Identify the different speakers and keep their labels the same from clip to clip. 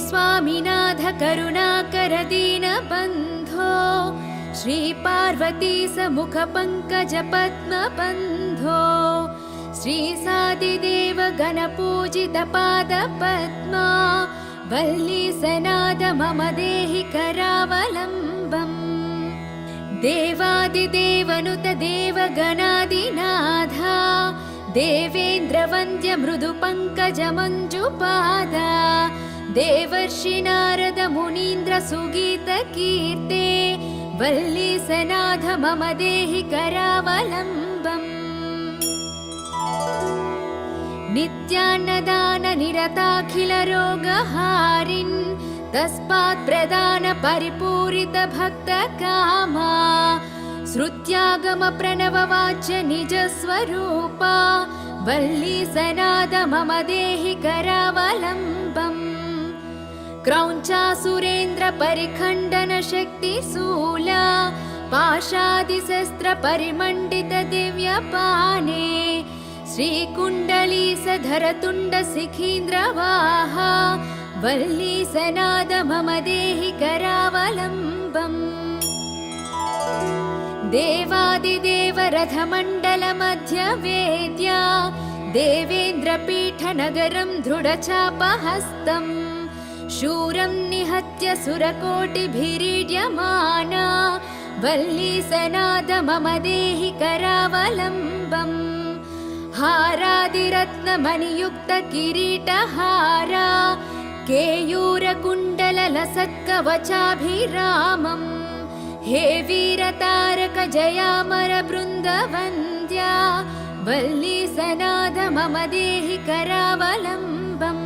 Speaker 1: स्वामिनाथ करुणाकर दीनबन्धो श्री पार्वती समुख पंकज पद्मबन्धो श्री सादिदेव गणपूजित पाद पद्मा वल्ली सनाद मम देहि करावलम्बम् देवादिदेवनुत देवगणादिनाथा देवेन्द्र वन्द्य मृदु पंकज मंजुपादा देवर्षि नारद मुनीन्द्र सुगीत कीर्ते वल्ली सनाथ मम देहि करावलम्बम् नित्यान्नदान निरताखिल रोगहारिन् तस्मात् प्रदान परिपूरित भक्त कामा श्रुत्यागम प्रणव वाच्य निज स्वरूपा वल्ली सनाद मम देहि करावलम्बम् क्रौञ्चा सुरेन्द्र परिखण्डन शक्ति शूला पाशादिशस्त्र परिमण्डित दिव्य पाने श्रीकुण्डली सधर तुण्ड सिखीन्द्र वाहा वल्ली सनाद मम देहि करावलम्बम् देवादिदेव रथमण्डल मध्य वेद्या देवेन्द्र पीठ नगरं दृढचापहस्तम् शूरं निहत्य सुरकोटिभिरीड्यमाना वल्ली सनाद मम देहि करावलम्बम् हारादिरत्नमणियुक्त किरीटहारा केयूरकुण्डल लसत्कवचाभिरामम् हे वीरतारक जयामर बृन्दवन्द्या वल्ली सनाद मम देहि करावलम्बम्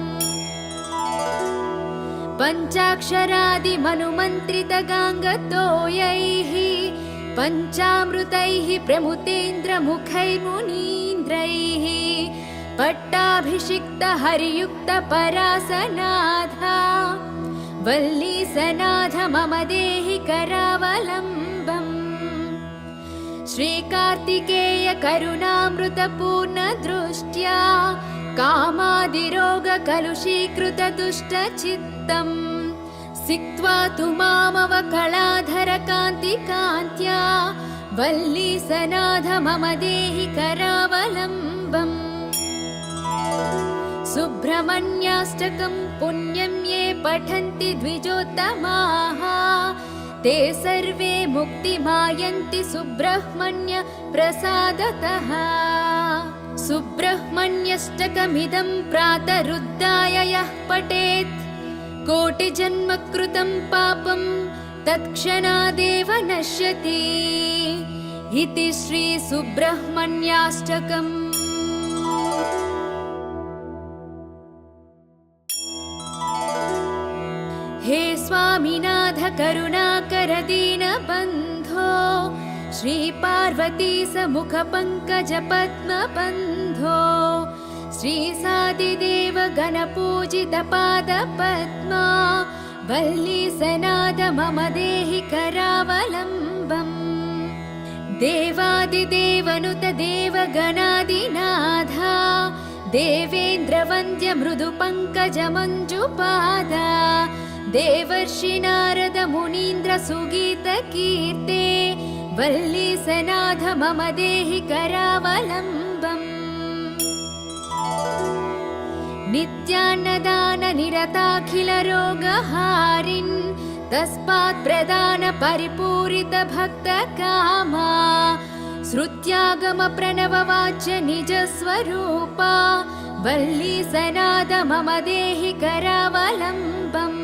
Speaker 1: पञ्चाक्षरादि मनुमन्त्रित गाङ्गतोयैः पञ्चामृतैः प्रमुतेन्द्र मुखैर्मुनीन्द्रैः पट्टाभिषिक्त हरियुक्त परासनाथा वल्ली सनाथ मम देहि करावलम्बम् श्रीकार्तिकेय करुणामृत पूर्ण दृष्ट्या कामादिरोग कलुषीकृत दुष्ट चित्तम् सिक्त्वा तु मामव कलाधर कान्ति कान्त्या वल्ली सनाथ मम देहि करावलम्बम् सुब्रह्मण्याष्टकं पुण्यं ये पठन्ति द्विजोत्तमाः ते सर्वे मुक्तिमायन्ति सुब्रह्मण्य प्रसादतः सुब्रह्मण्यष्टकमिदं प्रातरुद्धाय यः पठेत् कोटिजन्म कृतं पापं तत्क्षणादेव नश्यति इति श्री सुब्रह्मण्याष्टकम्। हे स्वामिनाथ करुणाकर दीनबन्धो श्री पार्वती समुख पंकज पद्मबन्धो श्री सादिदेव गणपूजित पाद पद्मा वल्ली सनाद मम देहि करावलम्बम् देवादिदेवनुत देवगणादिनाथा देवेन्द्र वन्द्य मृदु पंकज मंजुपादा देवर्षि नारद मुनीन्द्र सुगीत कीर्ते वल्ली सनाथ मम देहि करावलम्बम् नित्यान्नदान निरताखिल रोगहारिन् तस्मात् प्रदान परिपूरित भक्त कामा श्रुत्यागम प्रणव वाच्य निज स्वरूपा वल्ली सनाद मम देहि करावलम्बम्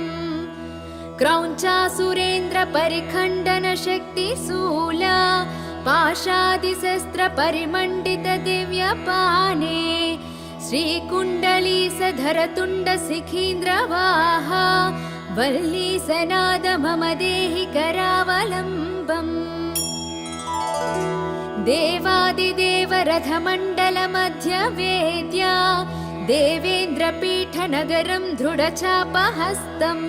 Speaker 1: क्रौञ्चा सुरेन्द्र परिखण्डन शक्ति शूला पाशादिशस्त्र परिमण्डित दिव्य पाने श्रीकुण्डली सधर तुण्ड सिखीन्द्र वाहा वल्ली सनाद मम देहि करावलम्बम् देवादिदेव रथमण्डल मध्य वेद्या देवेन्द्र पीठ नगरं दृढचापहस्तम्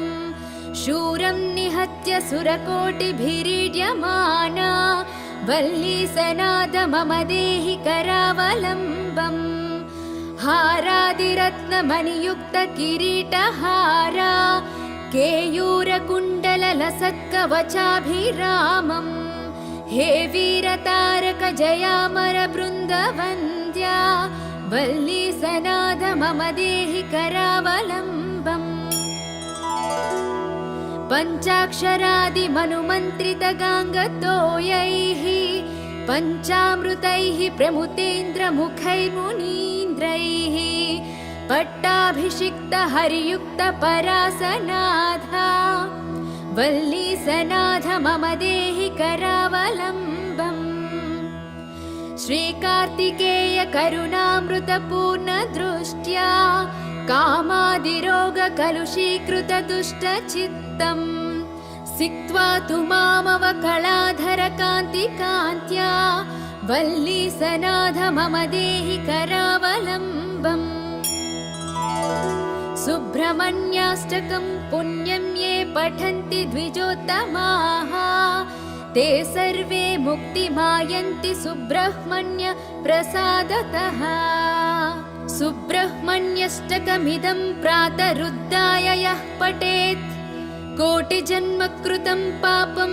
Speaker 1: शूरं निहत्य सुरकोटिभिरीड्यमाना वल्ली सनाद मम देहि करावलम्बम् हारादिरत्नमणियुक्तकिरीटहार केयूरकुण्डललसत्कवचाभिरामम् हे वीरतारक जयामरबृन्दवन्द्या वल्ली सनाथ मम देहि करावलम्बम् पञ्चाक्षरादिमनुमन्त्रितगाङ्गतोयैः पञ्चामृतैः प्रमुतेन्द्रमुखैर्मुनीन्द्रैः पट्टाभिषिक्तहरियुक्तपरासनाथा वल्ली सनाथ मम देहि करावलम्बम् श्रीकार्तिकेय करुणामृतपूर्णदृष्ट्या कामादिरोगकलुषीकृतदुष्टचित्तम् सिक्त्वा तु मामवकलाधरकान्तिकान्त्या वल्ली सनाथ मम देहि करावलम्बम् सुब्रह्मण्याष्टकं पुण्यं ये पठन्ति द्विजोत्तमाः ते सर्वे मुक्तिमायन्ति सुब्रह्मण्य प्रसादतः सुब्रह्मण्यष्टकमिदं प्रातरुद्धाय यः पठेत् कोटिजन्मकृतं पापं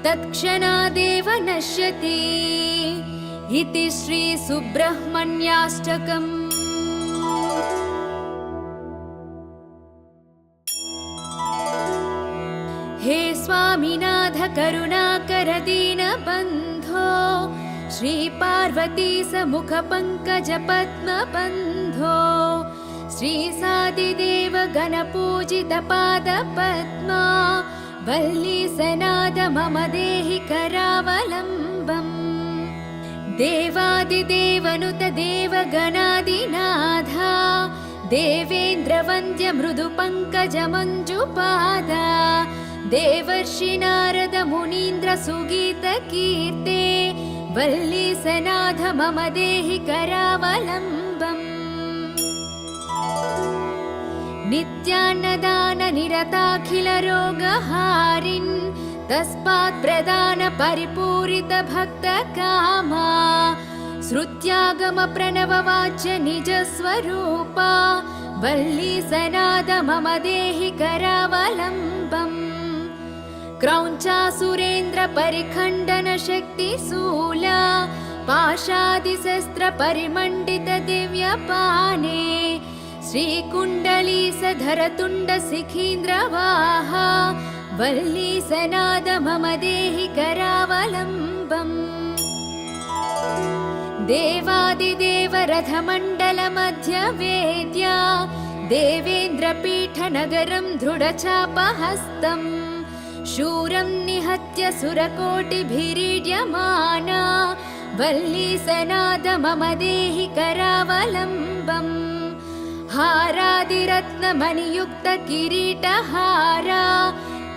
Speaker 1: तत्क्षणादेव नश्यति इति श्री सुब्रह्मण्याष्टकम्। हे स्वामिनाथ करुणाकर दीनबन्धो श्रीपार्वती समुख पंकज पद्मबन्धो श्रीसादिदेव गणपूजित पादपद्मा वल्ली सनाथ मम देहि करावलम्बम् देवादिदेवनुत देवगणादिनाथा देवेन्द्रवन्द्य मृदु पंकज मञ्जुपादा देवर्षि नारद मुनीन्द्र सुगीत कीर्ते वल्ली सनाथ मम देहि करावलम्बम् नित्यान्नदान निरताखिल रोगहारिन् तस्मात् प्रदान परिपूरित भक्त कामा श्रुत्यागम प्रणव वाच्य निज स्वरूपा वल्ली सनाथ मम देहि करावलम्बम् क्रौञ्चासुरेन्द्र परिखण्डन शक्तिशूला पाशादिशस्त्र परिमण्डित दिव्यपाने श्रीकुण्डलीसधर तुण्ड शिखीन्द्रवाहा वल्ली सनाथ मम देहि करावलम्बम् देवादिदेव रथमण्डल मध्य वेद्या देवेन्द्रपीठनगरं दृढचापहस्तम् शूरं निहत्य सुरकोटिभिरीड्यमाना वल्ली सनाथ मम देहि करावलम्बम् हारादिरत्नमणियुक्तकिरीटहार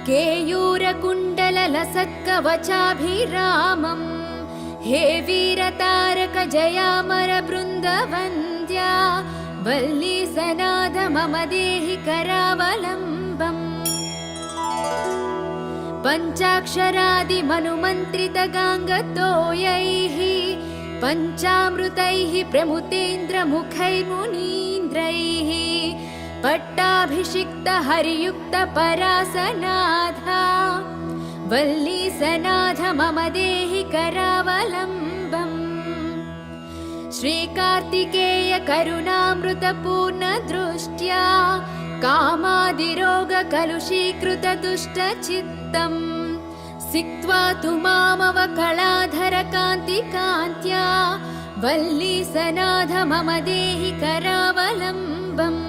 Speaker 1: केयूरकुण्डललसत्कवचाभिरामम् हे वीरतारक जयामरबृन्दवन्द्या वल्ली सनाथ मम देहि करावलम्बम् पञ्चाक्षरादिमनुमन्त्रितगाङ्गतोयैः पञ्चामृतैः प्रमुतेन्द्रमुखैर्मुनीन्द्रैः पट्टाभिषिक्तहरियुक्तपरासनाथा वल्ली सनाथ मम देहि करावलम्बम् श्रीकार्तिकेय करुणामृतपूर्णदृष्ट्या कामादिरोगकलुषीकृतदुष्टचित्तम् सिक्त्वा तु मामवकलाधरकान्तिकान्त्या वल्ली सनाथ मम देहि करावलम्बम्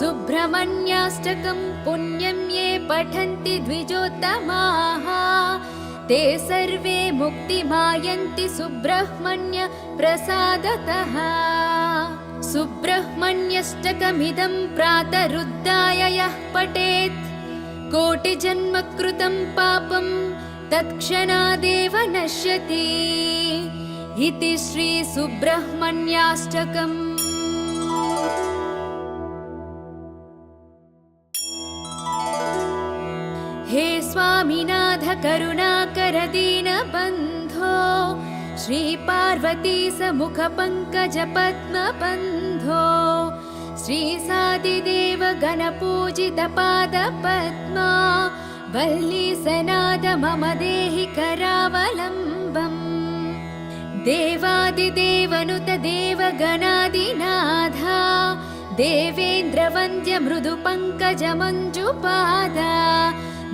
Speaker 1: सुब्रह्मण्याष्टकं पुण्यं ये पठन्ति द्विजोत्तमाः ते सर्वे मुक्तिमायन्ति सुब्रह्मण्य प्रसादतः सुब्रह्मण्यष्टकमिदं प्रातरुद्धाय यः पठेत् कोटिजन्मकृतं पापं तत्क्षणादेव नश्यति इति श्री सुब्रह्मण्याष्टकम्। हे स्वामिनाथ करुणाकर दीनबन्धो श्रीपार्वती समुखपङ्कजपद्मबन्धो श्रीसादिदेव गणपूजितपादपद्मा वल्ली सनाद मम देहि करावलम्बम् देवादिदेवनुत देवगणादिनाथा देवेन्द्रवन्द्य मृदुपङ्कजमञ्जुपादा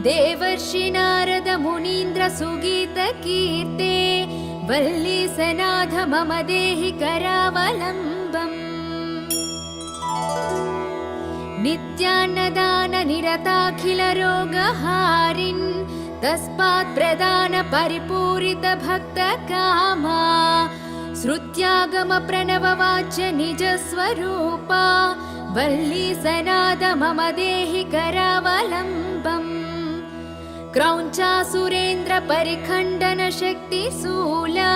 Speaker 1: देवर्षि नारद मुनीन्द्र सुगीतकीर्ते वल्ली सनाथ मम देहि करावलम्बम् नित्यान्नदान निरताखिल रोगहारिन् तस्मात् प्रदान परिपूरित भक्त कामा श्रुत्यागम प्रणववाच्य निज स्वरूपा वल्ली सनाद मम देहि करावलम्बम् क्रौञ्चासुरेन्द्र परिखण्डन शक्तिशूला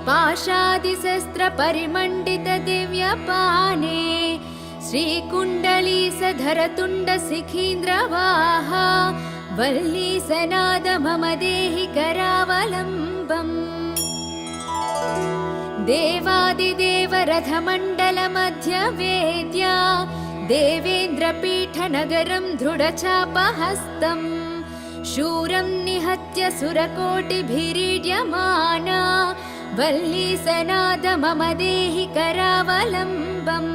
Speaker 1: पाशादिशस्त्र परिमण्डित दिव्यपाने श्रीकुण्डलीसधरतुण्ड शिखीन्द्रवाहा वल्ली सनाद मम देहि करावलम्बम् देवादिदेव रथमण्डल मध्य वेद्या देवेन्द्रपीठनगरं दृढचापहस्तम् शूरं निहत्य सुरकोटिभिरीड्यमाना वल्ली सनाद मम देहि करावलम्बम्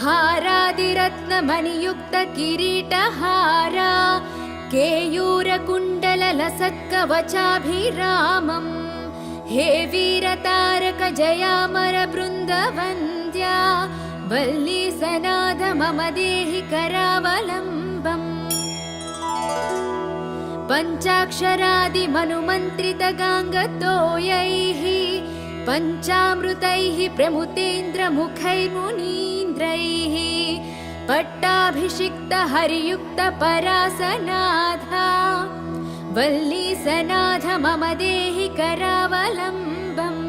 Speaker 1: हारादिरत्नमणियुक्त किरीटहारा केयूरकुण्डललसत्कवचाभिरामम् हे वीरतारक जयामर बृन्दवन्द्या वल्ली सनाद मम देहि करावलम्बम् पञ्चाक्षरादिमनुमन्त्रित गाङ्गतोयैः पञ्चामृतैः प्रमुतेन्द्रमुखैर्मुनीन्द्रैः पट्टाभिषिक्त हरियुक्त परासनाथा वल्ली सनाथ मम देहि करावलम्बम्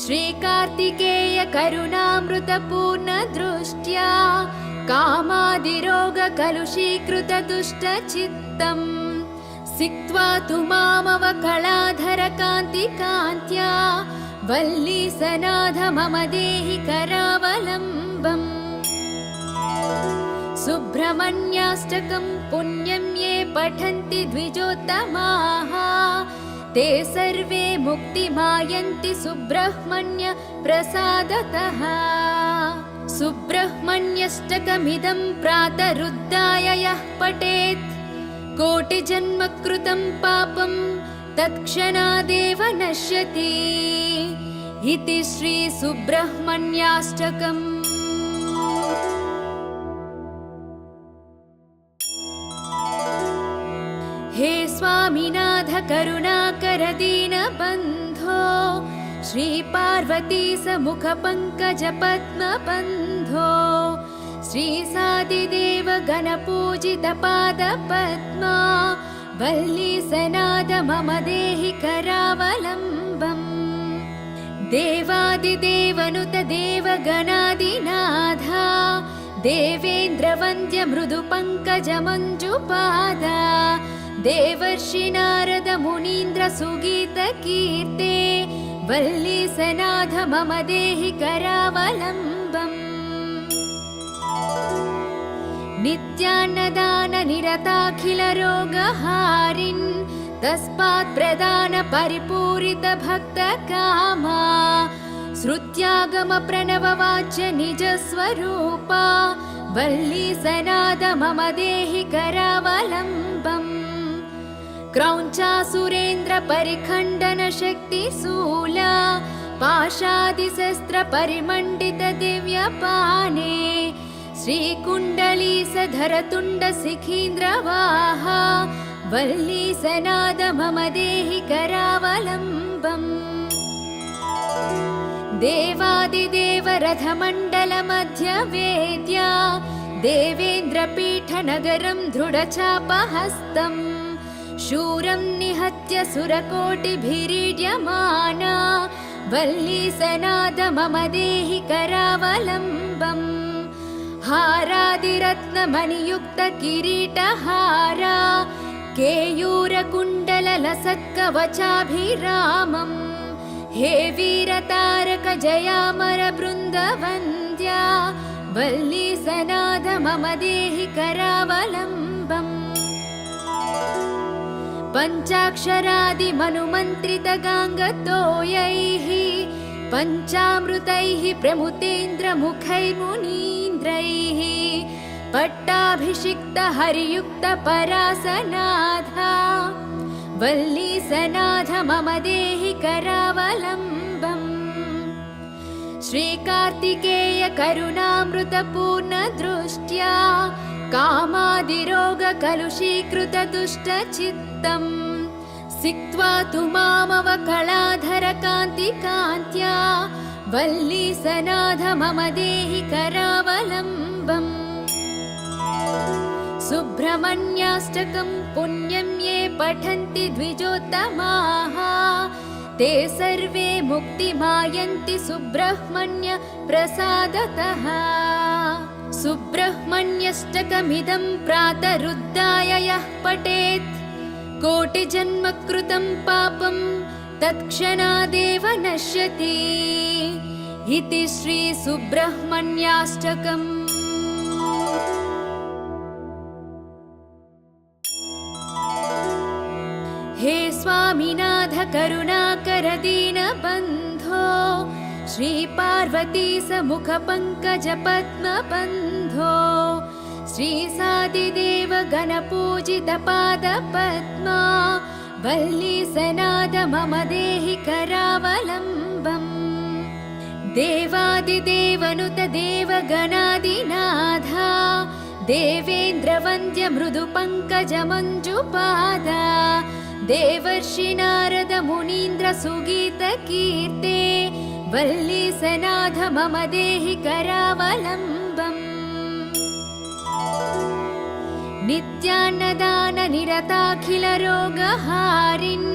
Speaker 1: श्रीकार्तिकेय करुणामृत पूर्ण दृष्ट्या कामादिरोग कलुषीकृत दुष्ट चित्तम् सिक्त्वा तु मामवकलाधर कान्ति कान्त्या वल्ली सनाथ मम देहि करावलम्बम् सुब्रह्मण्याष्टकं पुण्यं ये पठन्ति द्विजोत्तमाः ते सर्वे मुक्तिमायन्ति सुब्रह्मण्य प्रसादतः सुब्रह्मण्यष्टकमिदं प्रातरुद्धाय यः पठेत् कोटिजन्म कृतं पापं तत्क्षणादेव नश्यति इति श्री सुब्रह्मण्याष्टकम्। हे स्वामिनाथ करुणाकर दीनबन्धो श्रीपार्वती समुखपङ्कजपद्मबन्धो श्रीसादिदेव गणपूजितपादपद्मा वल्ली सनाद मम देहि करावलम्बम् देवादिदेवनुत देवगणादिनाथा देवेन्द्रवन्द्य मृदुपङ्कजमञ्जुपादा देवर्षि नारद मुनीन्द्र सुगीतकीर्ते वल्ली सनाथ मम देहि करावलम्बम् नित्यान्नदान निरताखिल रोगहारिन् तस्मात् प्रदान परिपूरित भक्त कामा श्रुत्यागम प्रणववाच्य निज स्वरूपा वल्ली सनाद मम देहि करावलम्बम् क्रौञ्चासुरेन्द्र परिखण्डन शक्तिशूला पाशादिशस्त्र परिमण्डित दिव्यपाने श्रीकुण्डलीसधरतुण्ड शिखीन्द्रवाहा वल्ली सनाद मम देहि करावलम्बम् देवादिदेव रथमण्डल मध्य वेद्या देवेन्द्रपीठनगरं दृढचापहस्तम् शूरं निहत्य सुरकोटिभिरीड्यमाना वल्ली सनाद मम देहि करावलम्बम् हारादिरत्नमणियुक्त किरीटहारा केयूरकुण्डललसत्कवचाभिरामम् हे वीरतारक जयामर बृन्दवन्द्या वल्ली सनाथ मम देहि करावलम्बम् पञ्चाक्षरादिमनुमन्त्रितगाङ्गतोयैः पञ्चामृतैः प्रमुतेन्द्रमुखैर्मुनीन्द्रैः पट्टाभिषिक्त हरियुक्त परासनाथा वल्लीसनाथ मम देहि करावलम्बम् श्रीकार्तिकेय करुणामृतपूर्ण दृष्ट्या कामादिरोगकलुषीकृत दुष्टचित्तम् सिक्त्वा तु मामवकलाधर कान्तिकान्त्या वल्लीसनाथ मम देहि करावलम्बम् सुब्रह्मण्याष्टकं पुण्यं ये पठन्ति द्विजोत्तमाः ते सर्वे मुक्तिमायन्ति सुब्रह्मण्य प्रसादतः सुब्रह्मण्यष्टकमिदं प्रातरुद्धाय यः पठेत् कोटिजन्मकृतं पापं तत्क्षणादेव नश्यति इति श्री सुब्रह्मण्याष्टकम्। हे स्वामिनाथ करुणाकर दीनबन्धो श्री पार्वती समुख पंकज पद्मबन्धो श्री सादिदेव गणपूजित पाद पद्मा वल्लीसनाथ मम देहि करावलम्बम् देवादिदेवनुत देवगणादिनाथा देवेन्द्रवन्द्य मृदु पंकज मञ्जुपादा देवर्षि नारद मुनीन्द्र सुगीत कीर्ते वल्लीसनाथ मम देहि करावलम्बम् नित्यान्नदान निरताखिल रोगहारिन्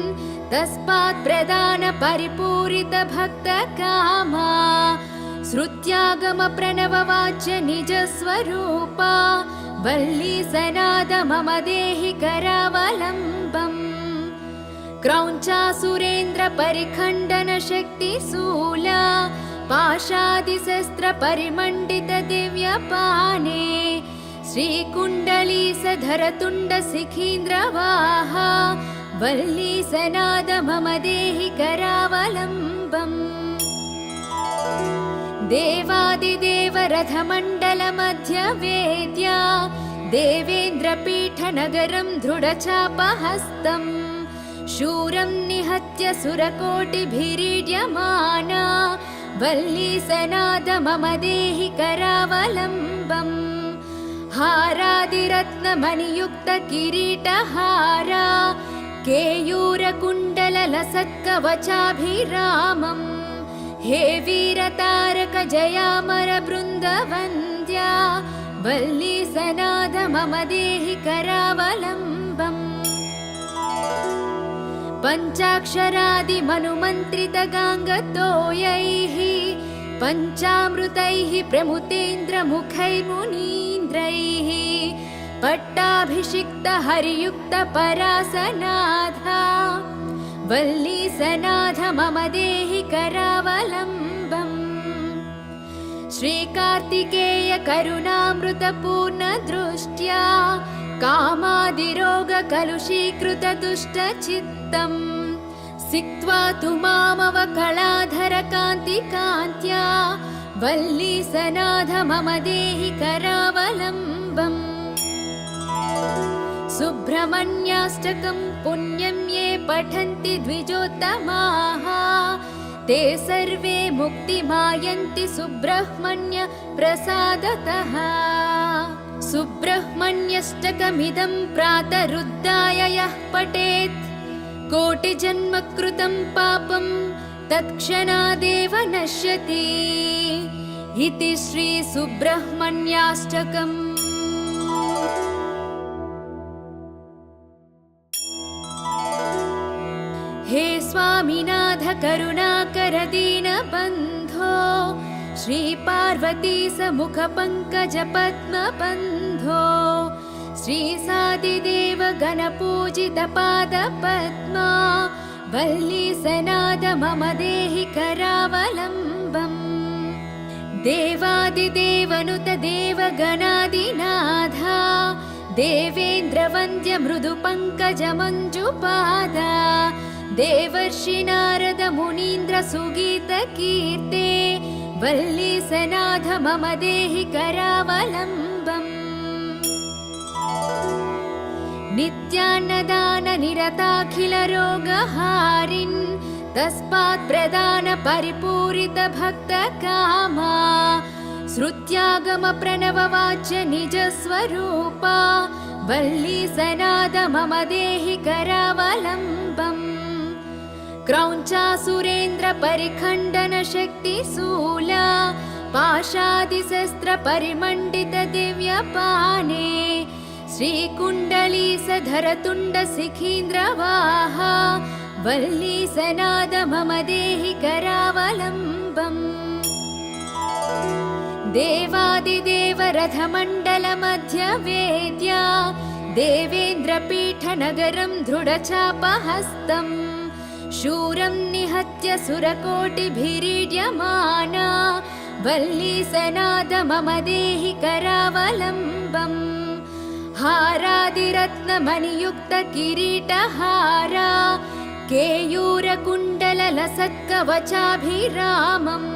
Speaker 1: तस्मात् प्रदान परिपूरित भक्त कामा श्रुत्यागम प्रणव वाच्य निज स्वरूपा वल्लीसनाथ मम देहि करावलम्बम् क्रौञ्चासुरेन्द्र परिखण्डन शक्तिशूला पाशादिशस्त्र परिमण्डित दिव्यपाने श्रीकुण्डलीसधर तुण्ड शिखीन्द्रवाहा वल्लीसनाथ मम देहि करावलम्बम् देवादिदेव रथमण्डल मध्य वेद्या देवेन्द्रपीठ नगरं दृढचापहस्तम् शूरं निहत्य सुरकोटिभिरीड्यमाना वल्लीसनाथ मम देहि करावलम्बम् हारादिरत्नमणियुक्त किरीटहारा केयूरकुण्डललसत्कवचाभिरामम् हे वीरतारक जयामर बृन्दवन्द्या वल्लीसनाथ मम देहि करावलम्बम् पञ्चाक्षरादिमनुमन्त्रितगाङ्गतोयैः पञ्चामृतैः प्रमुतेन्द्रमुखैर्मुनीन्द्रैः पट्टाभिषिक्त हरियुक्त परासनाथा वल्लीसनाथ मम देहि करावलम्बम् श्रीकार्तिकेय करुणामृतपूर्ण दृष्ट्या कामादिरोगकलुषीकृत दुष्टचित्तम् सिक्त्वा तु मामवकलाधर कान्तिकान्त्या वल्लीसनाथ मम देहि करावलम्बम् सुब्रह्मण्याष्टकं पुण्यं ये पठन्ति द्विजोत्तमाः ते सर्वे मुक्तिमायन्ति सुब्रह्मण्य प्रसादतः सुब्रह्मण्यष्टकमिदं प्रातरुद्धाय यः पठेत् कोटिजन्मकृतं पापं तत्क्षणादेव नश्यति इति श्री सुब्रह्मण्याष्टकम्। हे स्वामिनाथ करुणाकर दीनबन्धो श्री पार्वती समुख पंकज पद्मबन्धो श्री सादिदेव गणपूजित पाद पद्मा वल्लीसनाद मम देहि करावलम्बम् देवादिदेवनुत देवगणादिनाथा देवेन्द्रवन्द्य मृदुपङ्कजमञ्जुपादा देवर्षि नारद मुनीन्द्र सुगीतकीर्ते वल्लीसनाथ मम देहि करावलम्बम् नित्यान्नदान निरताखिल रोगहारिन् तस्मात् प्रदान परिपूरित भक्त कामा श्रुत्यागम प्रणव वाच्य निज स्वरूपा वल्लीसनाद मम देहि करावलम्बम् क्रौञ्चासुरेन्द्र परिखण्डन शक्तिशूला पाशादिशस्त्र परिमण्डित दिव्यपाने श्रीकुण्डलीसधर तुण्ड शिखीन्द्रवाहा वल्लीसनाद मम देहि करावलम्बम् देवादिदेव रथमण्डल मध्य वेद्या देवेन्द्रपीठनगरं दृढचापहस्तम् शूरं निहत्य सुरकोटिभिरीड्यमाना वल्लीसनाद मम देहि करावलम्बम् हारादिरत्नमणियुक्त किरीटहारा केयूरकुण्डललसत्कवचाभिरामम्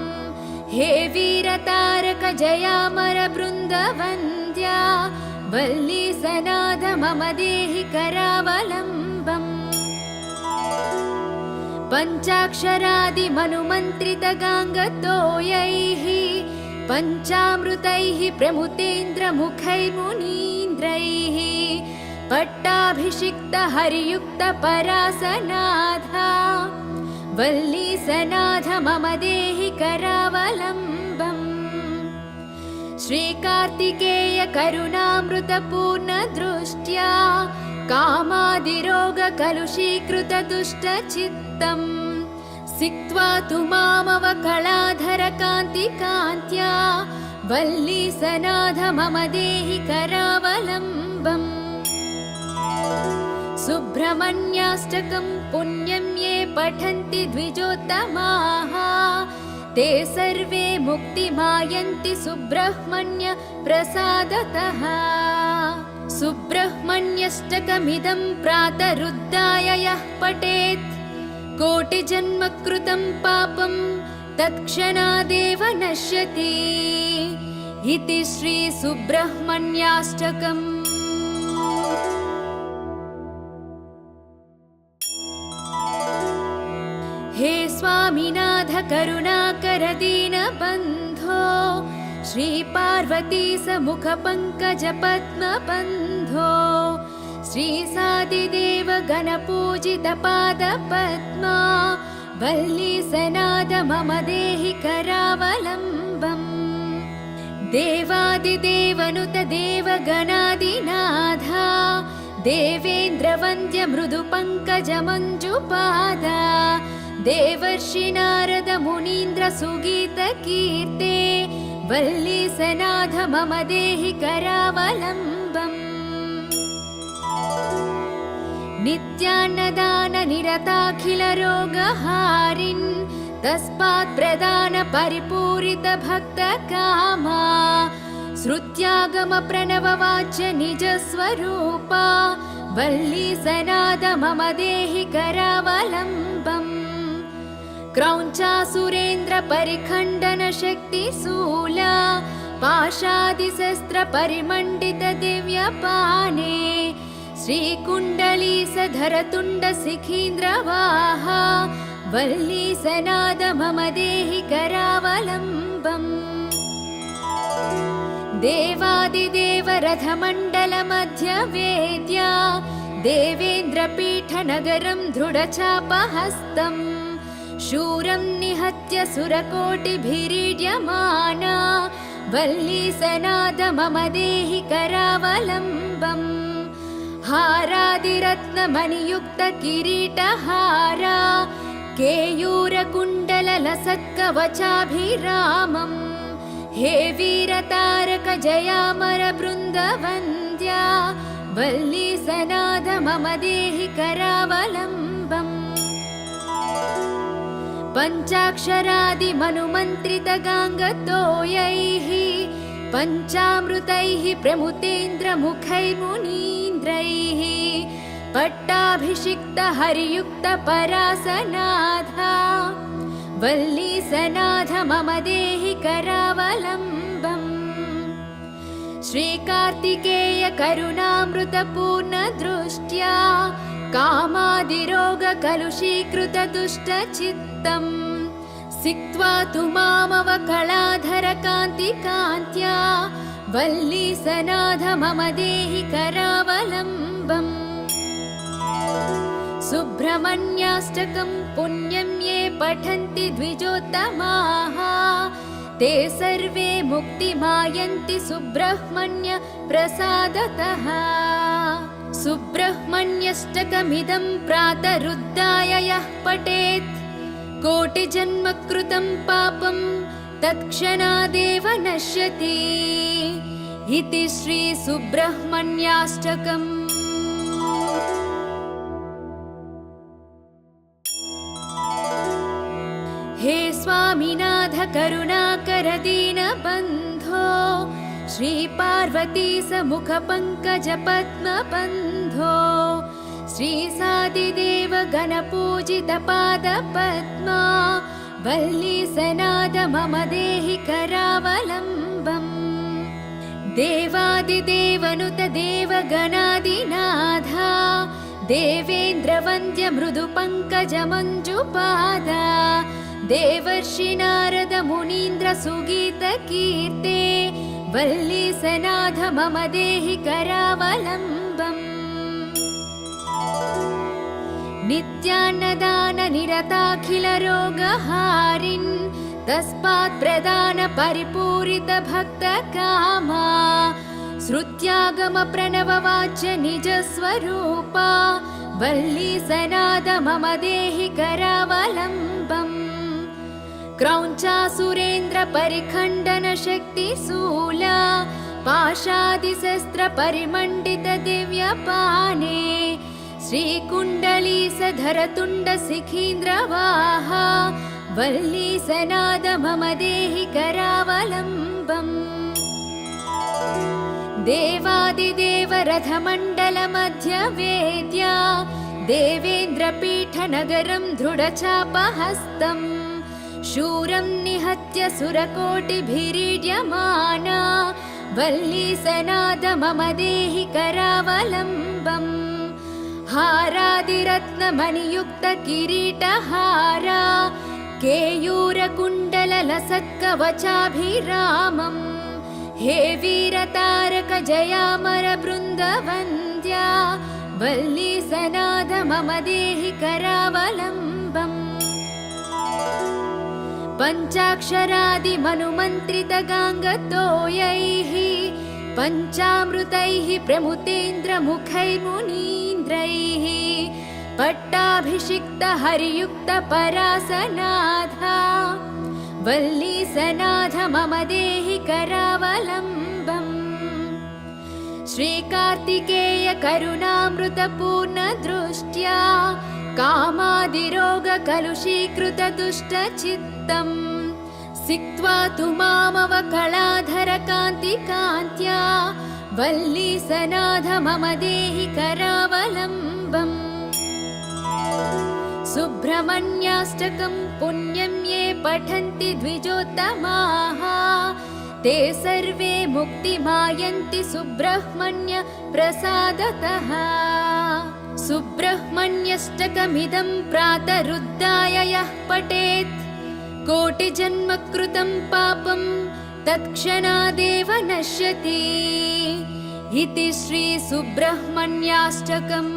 Speaker 1: हे वीरतारक जयामर बृन्दवन्द्या वल्लीसनाद मम देहि करावलम्बम् पञ्चाक्षरादिमनुमन्त्रित गाङ्गतोयैः पञ्चामृतैः प्रमुतेन्द्रमुखैर्मुनीन्द्रैः पट्टाभिषिक्त हरियुक्त परासनाथा वल्लीसनाथ मम देहि करावलम्बम् श्रीकार्तिकेय करुणामृतपूर्ण दृष्ट्या कामादिरोग कलुषीकृत दुष्टचित्तम् सिक्त्वा तु मामवकलाधर कान्तिकान्त्या वल्लीसनाथ मम देहि करावलम्बम् सुब्रह्मण्याष्टकं पुण्यं ये पठन्ति द्विजोत्तमाः ते सर्वे मुक्तिमायन्ति सुब्रह्मण्य प्रसादतः सुब्रह्मण्यष्टकमिदं प्रातरुद्धाय यः पठेत् कोटिजन्म कृतं पापं तत्क्षणादेव नश्यति इति श्री सुब्रह्मण्याष्टकम्। हे स्वामिनाथ करुणाकर दीनबन्धो श्री पार्वती समुख पंकज पद्म बन्धो श्री सादिदेव गणपूजित पाद पद्मा वल्लीसनाद मम देहि करावलम्बम् देवादिदेवनुत देवगणादिनाथा देवेन्द्रवन्द्य मृदुपङ्कज मञ्जुपादा देवर्षि नारद मुनीन्द्र सुगीतकीर्ते वल्लीसनाथ मम देहि करावलम्बम् नित्यान्नदान निरताखिल रोगहारिन् तस्मात् प्रदान परिपूरित भक्त कामा श्रुत्यागम प्रणव वाच्य निज स्वरूपा वल्लीसनाद मम देहि करावलम्बम् क्रौञ्चासुरेन्द्र परिखण्डन शक्तिशूला पाशादिशस्त्र परिमण्डित दिव्यपाने श्रीकुण्डलीसधर तुण्ड शिखीन्द्रवाहा वल्लीसनाद मम देहि करावलम्बम् देवादिदेव रथमण्डल मध्य वेद्या देवेन्द्रपीठनगरं दृढचापहस्तम् शूरं निहत्य सुरकोटिभिरीड्यमाना वल्लीसनाद मम देहि करावलम्बम् हारादिरत्नमणियुक्त किरीटहारा केयूरकुण्डललसत्कवचाभिरामम् हे वीरतारक जयामर बृन्दवन्द्या वल्लीसनाद मम देहि करावलम्बम् पञ्चाक्षरादिमनुमन्त्रितगाङ्गतोयैः पञ्चामृतैः प्रमुतेन्द्रमुखैर्मुनीन्द्रैः पट्टाभिषिक्तहरियुक्तपरासनाथा वल्लीसनाथ मम देहि करावलम्बम्। श्रीकार्तिकेय करुणामृतपूर्णदृष्ट्या कामादिरोगकलुषीकृतदुष्टचित्तम् सिक्त्वा तु मामवकलाधरकान्तिकान्त्या वल्लीसनाथ मम देहि करावलम्बम्। सुब्रह्मण्याष्टकं पुण्यं ये पठन्ति द्विजोत्तमाः ते सर्वे मुक्तिमायन्ति सुब्रह्मण्य प्रसादतः। सुब्रह्मण्यष्टकमिदं प्रातरुद्धाय यः पठेत् कोटिजन्मकृतं पापं तत्क्षणादेव नश्यति इति श्री सुब्रह्मण्याष्टकम्। हे स्वामिनाथ करुणाकर दीनबन्धो श्रीपार्वती समुख पंकज पद्मबन्धो श्रीसादिदेव गणपूजित पादपद्मा वल्लीसनाथ मम देहि करावलम्बम्। देवादिदेवनुत देवगणादिनाथा देवेन्द्रवन्द्य मृदु पंकज मञ्जुपादा देवर्षि नारद मुनीन्द्र सुगीत कीर्ते वल्लीसनाथ मम देहि करावलम्बम्। नित्यान्नदान निरताखिल रोगहारिन् तस्मात् प्रदान परिपूरित भक्त कामा श्रुत्यागम प्रणव वाच्य निज स्वरूपा वल्लीसनाथ मम देहि करावलम्बम्। क्रौञ्चासुरेन्द्र परिखण्डन शक्तिशूला पाशादिशस्त्र परिमण्डित दिव्यपाने श्रीकुण्डलीसधर तुण्ड शिखीन्द्रवाहा वल्लीसनाथ मम देहि करावलम्बम्। देवादिदेव रथमण्डल मध्य वेद्या देवेन्द्रपीठ नगरं दृढचापहस्तम् शूरं निहत्य सुरकोटिभिरीड्यमाना वल्लीसनाथ मम देहि करावलम्बम्। हारादिरत्नमणियुक्त किरीटहारा केयूरकुण्डललसत्कवचाभिरामम् हे वीरतारक जयामर बृन्दवन्द्या वल्लीसनाथ मम देहि करावलम्बम्। पञ्चाक्षरादिमनुमन्त्रितगाङ्गतोयैः पञ्चामृतैः प्रमुतेन्द्रमुखैर्मुनीन्द्रैः पट्टाभिषिक्तहरियुक्तपरासनाथा वल्लीसनाथ मम देहि करावलम्बम्। श्रीकार्तिकेय करुणामृतपूर्णदृष्ट्या कामादिरोगकलुषीकृतदुष्टचित्तम् सिक्त्वा तु मामवकलाधरकान्तिकान्त्या वल्लीसनाथ मम देहि करावलम्बम्। सुब्रह्मण्याष्टकं पुण्यं ये पठन्ति द्विजोत्तमाः ते सर्वे मुक्तिमायन्ति सुब्रह्मण्य प्रसादतः। सुब्रह्मण्यष्टकमिदं प्रातरुद्धाय यः पठेत् कोटिजन्मकृतं पापं तत्क्षणादेव नश्यति इति श्री सुब्रह्मण्याष्टकम्।